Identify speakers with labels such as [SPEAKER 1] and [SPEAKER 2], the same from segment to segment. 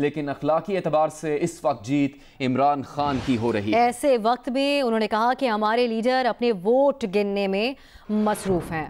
[SPEAKER 1] لیکن اخلاقی اعتبار سے اس وقت جیت عمران خان کی ہو رہی ہے۔
[SPEAKER 2] ایسے وقت میں انہوں نے کہا کہ ہمارے لیڈر اپنے ووٹ گننے میں مصروف ہیں۔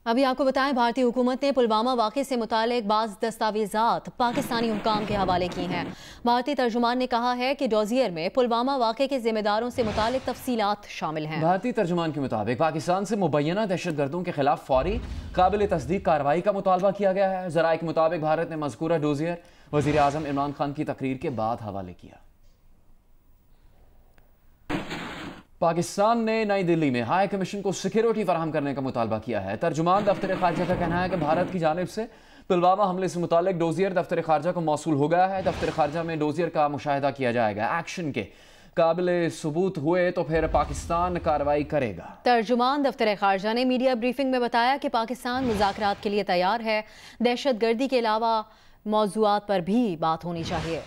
[SPEAKER 2] ابھی آپ کو بتائیں، بھارتی حکومت نے پلوامہ واقعے سے متعلق بعض دستاویزات پاکستانی حکام کے حوالے کی ہیں۔ بھارتی ترجمان نے کہا ہے کہ ڈوزیئر میں پلوامہ واقعے کے ذمہ داروں سے متعلق تفصیلات شامل ہیں۔
[SPEAKER 1] بھارتی ترجمان کے مطابق پاکستان سے مبینہ دہشت گردوں کے خلاف فوری قابل تصدیق کارروائی کا مطالبہ کیا گیا ہے۔ ذرائع کے مطابق بھارت نے مذکورہ ڈوزیئر وزیر اعظم عمران خان کی تقریر کے بعد حوالے کیا۔ پاکستان نے نئی دلی میں ہائی کمیشن کو سیکیورٹی فراہم کرنے کا مطالبہ کیا ہے۔ ترجمان دفتر خارجہ کا کہنا ہے کہ بھارت کی جانب سے پلوامہ حملے سے متعلق ڈوزیئر دفتر خارجہ کو موصول ہو گیا ہے۔ دفتر خارجہ میں ڈوزیئر کا مشاہدہ کیا جائے گا۔ ایکشن کے قابل ثبوت ہوئے تو پھر پاکستان کارروائی کرے گا۔
[SPEAKER 2] ترجمان دفتر خارجہ نے میڈیا بریفنگ میں بتایا کہ پاکستان مذاکرات کے لیے تیار ہے۔ دہشت گردی کے علاوہ موضوعات پر بھی بات ہونی چاہیے۔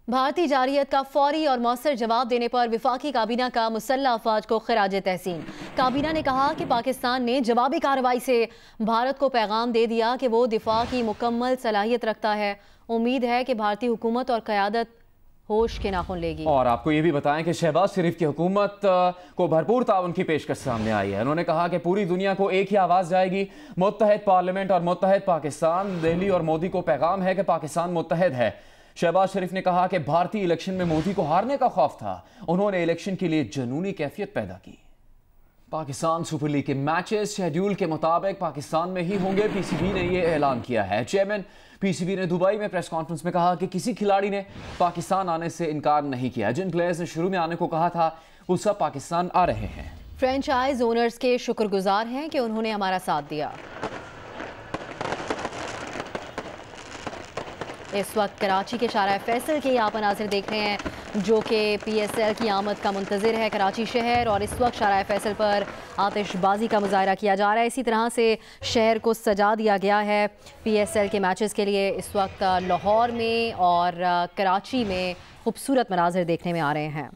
[SPEAKER 2] بھارتی جارحیت کا فوری اور مؤثر جواب دینے پر وفاقی کابینہ کا مسلح افواج کو خراج تحسین۔ کابینہ نے کہا کہ پاکستان نے جوابی کارروائی سے بھارت کو پیغام دے دیا کہ وہ دفاع کی مکمل صلاحیت رکھتا ہے۔ امید ہے کہ بھارتی حکومت اور قیادت ہوش کے ناخن لے گی۔
[SPEAKER 1] اور آپ کو یہ بھی بتائیں کہ شہباز شریف کی حکومت کو بھرپور تعاون کی پیشکش سامنے آئی ہے۔ انہوں نے کہا کہ پوری دنیا کو ایک ہی آواز جائے گی، متحد پارلیمنٹ اور متحد پاکستان۔ دہلی اور مودی کو پیغام ہے کہ پاکستان متحد ہے۔ شہباز شریف نے کہا کہ بھارتی الیکشن میں مودی کو ہارنے کا خوف تھا، انہوں نے الیکشن کے لیے جنونی کیفیت پیدا کی۔ پاکستان سپر لیگ کے میچز شیڈیول کے مطابق پاکستان میں ہی ہوں گے، پی سی بی نے یہ اعلان کیا ہے۔ چیئرمین پی سی بی نے دبئی میں پریس کانفرنس میں کہا کہ کسی کھلاڑی نے پاکستان آنے سے انکار نہیں کیا۔ جن پلیئرز نے شروع میں آنے کو کہا تھا وہ سب پاکستان آ رہے ہیں۔
[SPEAKER 2] فرینچائز اونرز کے شکر گزار ہیں کہ انہوں نے ہمارا ساتھ دیا۔ اس وقت کراچی کے شارع فیصل کے آپ مناظر دیکھ رہے ہیں جو کہ پی ایس ایل کی آمد کا منتظر ہے کراچی شہر، اور اس وقت شارع فیصل پر آتش بازی کا مظاہرہ کیا جا رہا ہے۔ اسی طرح سے شہر کو سجا دیا گیا ہے پی ایس ایل کے میچز کے لیے۔ اس وقت لاہور میں اور کراچی میں خوبصورت مناظر دیکھنے میں آ رہے ہیں۔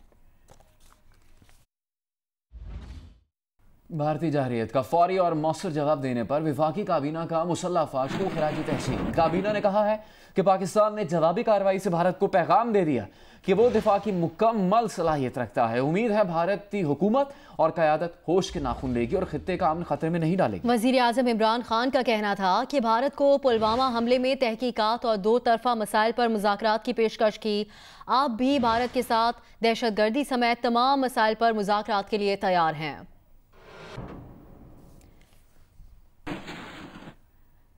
[SPEAKER 1] بھارتی جارحیت کا فوری اور مؤثر جواب دینے پر وفاقی کابینہ کا مسلح افواج کو خراج تحسین۔ کابینہ نے کہا ہے کہ پاکستان نے جوابی کارروائی سے بھارت کو پیغام دے دیا کہ وہ دفاع کی مکمل صلاحیت رکھتا ہے۔ امید ہے بھارتی حکومت اور قیادت ہوش کے ناخن لے گی اور خطے کا امن خطرے میں نہیں ڈالے گی۔
[SPEAKER 2] وزیر اعظم عمران خان کا کہنا تھا کہ بھارت کو پلوامہ حملے میں تحقیقات اور دو طرفہ مسائل پر مذاکرات کی پیشکش کی۔ آپ بھی بھارت کے ساتھ دہشت گردی سمیت تمام مسائل پر مذاکرات کے لیے تیار ہیں۔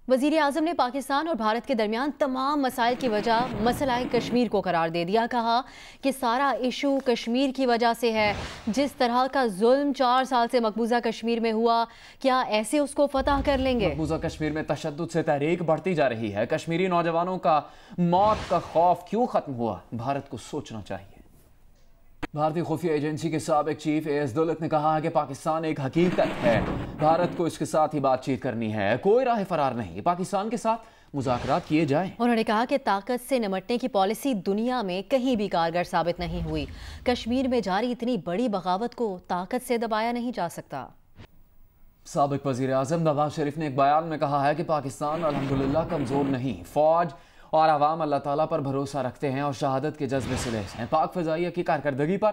[SPEAKER 2] وزیر اعظم نے پاکستان اور بھارت کے درمیان تمام مسائل کی وجہ مسئلہ کشمیر کو قرار دے دیا۔ کہا کہ سارا ایشو کشمیر کی وجہ سے ہے۔ جس طرح کا ظلم 4 سال سے مقبوضہ کشمیر میں ہوا، کیا ایسے اس کو فتح کر لیں گے؟
[SPEAKER 1] مقبوضہ کشمیر میں تشدد سے تحریک بڑھتی جا رہی ہے۔ کشمیری نوجوانوں کا موت کا خوف کیوں ختم ہوا، بھارت کو سوچنا چاہیے۔ بھارتی خفیہ ایجنسی کے سابق چیف اے ایس دولت نے کہا ہے کہ پاکستان ایک حقیقت ہے، بھارت کو اس کے ساتھ ہی بات چیت کرنی ہے، کوئی راہ فرار نہیں، پاکستان کے ساتھ مذاکرات کیے جائیں۔
[SPEAKER 2] انہوں نے کہا کہ طاقت سے نمٹنے کی پالیسی دنیا میں کہیں بھی کارگر ثابت نہیں ہوئی۔ کشمیر میں جاری اتنی بڑی بغاوت کو طاقت سے دبایا نہیں جا سکتا۔
[SPEAKER 1] سابق وزیر اعظم نواز شریف نے ایک بیان میں کہا ہے کہ پاکستان الحمدللہ کمزور نہیں، فوج اور عوام اللہ تعالیٰ پر بھروسہ رکھتے ہیں اور شہادت کے جذبے سے لیس ہیں۔ پاک فضائیہ کی کارکردگی پر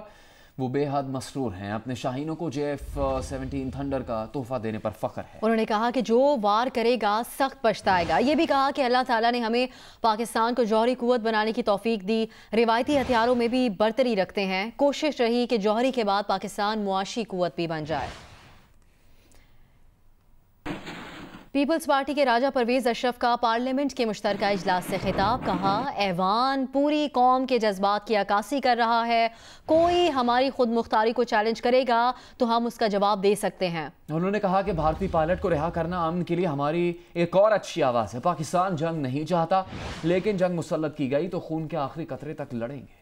[SPEAKER 1] وہ بے حد مسرور ہیں۔ اپنے شاہینوں کو JF-17 تھنڈر کا تحفہ دینے پر فخر ہے۔
[SPEAKER 2] انہوں نے کہا کہ جو وار کرے گا سخت پچھتائے گا۔ یہ بھی کہا کہ اللہ تعالیٰ نے ہمیں پاکستان کو جوہری قوت بنانے کی توفیق دی، روایتی ہتھیاروں میں بھی برتری رکھتے ہیں، کوشش رہی کہ جوہری کے بعد پاکستان معاشی قوت بھی بن جائے۔ پیپلز پارٹی کے راجہ پرویز اشرف کا پارلیمنٹ کے مشترکہ اجلاس سے خطاب۔ کہا ایوان پوری قوم کے جذبات کی عکاسی کر رہا ہے، کوئی ہماری خود مختاری کو چیلنج کرے گا تو ہم اس کا جواب دے سکتے ہیں۔
[SPEAKER 1] انہوں نے کہا کہ بھارتی پائلٹ کو رہا کرنا امن کے لیے ہماری ایک اور اچھی آواز ہے۔ پاکستان جنگ نہیں چاہتا، لیکن جنگ مسلط کی گئی تو خون کے آخری قطرے تک لڑیں گے۔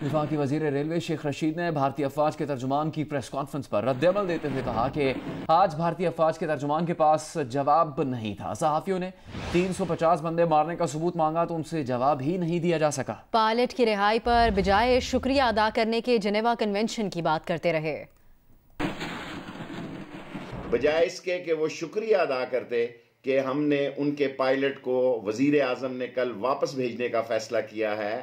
[SPEAKER 1] وفاقی وزیر ریلوے شیخ رشید نے بھارتی افواج کے ترجمان کی پریس کانفرنس پر رد عمل دیتے ہوئے کہا کہ آج بھارتی افواج کے ترجمان کے پاس جواب نہیں تھا۔ صحافیوں نے 350 بندے مارنے کا ثبوت مانگا تو ان سے جواب ہی نہیں دیا جا سکا۔
[SPEAKER 2] پائلٹ کی رہائی پر بجائے شکریہ ادا کرنے کے جنیوا کنونشن کی بات کرتے رہے۔
[SPEAKER 3] بجائے اس کے کہ وہ شکریہ ادا کرتے کہ ہم نے ان کے پائلٹ کو وزیر اعظم نے کل واپس بھیجنے کا فیصلہ کیا ہے،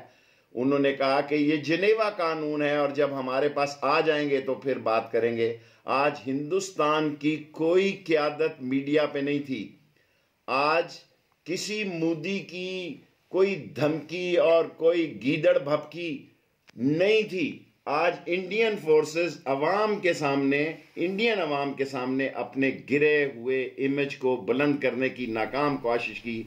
[SPEAKER 3] انہوں نے کہا کہ یہ جنیوا قانون ہے اور جب ہمارے پاس آ جائیں گے تو پھر بات کریں گے۔ آج ہندوستان کی کوئی قیادت میڈیا پہ نہیں تھی، آج کسی مودی کی کوئی دھمکی اور کوئی گیدڑ بھپکی نہیں تھی۔ آج انڈین فورسز عوام کے سامنے، انڈین عوام کے سامنے اپنے گرے ہوئے امیج کو بلند کرنے کی ناکام کوشش کی۔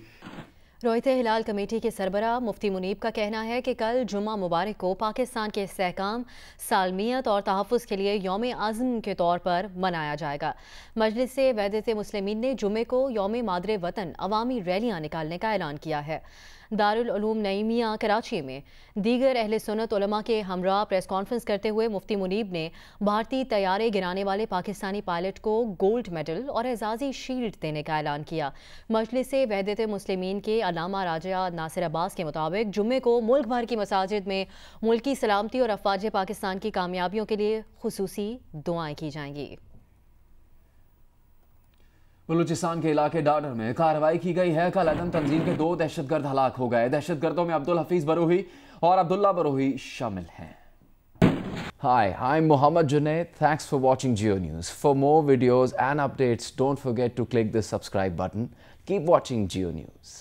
[SPEAKER 2] رویت ہلال کمیٹی کے سربراہ مفتی منیب کا کہنا ہے کہ کل جمعہ مبارک کو پاکستان کے استحکام، سالمیت اور تحفظ کے لیے یوم عزم کے طور پر منایا جائے گا۔ مجلس وحدت مسلمین نے جمعے کو یوم مادر وطن عوامی ریلیاں نکالنے کا اعلان کیا ہے۔ دارالعلوم نعیمیہ کراچی میں دیگر اہل سنت علماء کے ہمراہ پریس کانفرنس کرتے ہوئے مفتی منیب نے بھارتی طیارے گرانے والے پاکستانی پائلٹ کو گولڈ میڈل اور اعزازی شیلڈ دینے کا اعلان کیا۔ مجلس وحدت مسلمین کے علامہ راجہ ناصر عباس کے مطابق جمعے کو ملک بھر کی مساجد میں ملکی سلامتی اور افواج پاکستان کی کامیابیوں کے لیے خصوصی دعائیں کی جائیں گی۔
[SPEAKER 1] بلوچستان کے علاقے ڈاڈر میں کارروائی کی گئی ہے۔ کل عدن تنظیم کے 2 دہشت گرد ہلاک ہو گئے۔ دہشت گردوں میں عبدالحفیظ بروہی اور عبداللہ بروہی شامل ہیں۔ Hi, I'm Mohammad Junaid. Thanks for watching Geo News. For more videos and updates, don't forget to click the subscribe button. Keep watching Geo News.